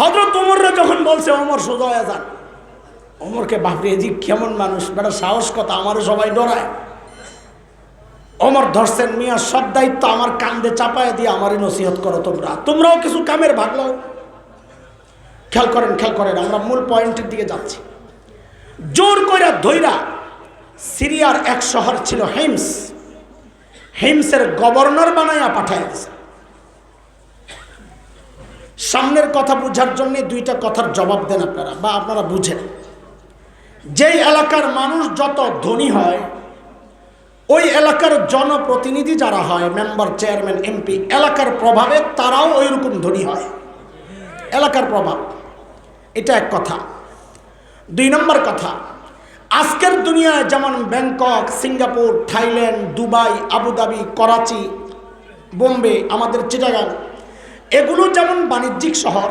হযরত ওমররা যখন বলছে ওমর সোজা হয়ে যান, ওমরকে ভাবরে জি কেমন মানুষ, বেটা সাহস কথা, আমারও সবাই ডরায়। ওমর ধরছেন, মিয়া সব দায়িত্ব আমার কান্দে চাপায় দিয়ে আমারই নসিহত করো, তোমরাও কিছু কামের ভাগ নাও। খেয়াল করেন, আমরা মূল পয়েন্টের দিকে যাচ্ছি। জোর কইরা ধইরা সিরিয়ার এক শহর ছিল হিমস, হিমসের গভর্নর বানাইয়া পাঠায় দিছে। সামনের কথা বুঝার জন্য দুইটা কথার জবাব দেন আপনারা, বা আপনারা বুঝেন। যেই এলাকার মানুষ যত ধনী হয়, ওই এলাকার জনপ্রতিনিধি যারা হয়, মেম্বার, চেয়ারম্যান, এমপি, এলাকার প্রভাবে তারাও ওই রকম ধনী হয়। এলাকার প্রভাব, এটা এক কথা। দুই নম্বর কথা, আজকের দুনিয়ায় যেমন Bangkok, Singapore, Thailand, Dubai, Abu Dhabi, Karachi, Bombay, আমাদের চিটাগাং, এগুলো যেমন বাণিজ্যিক শহর,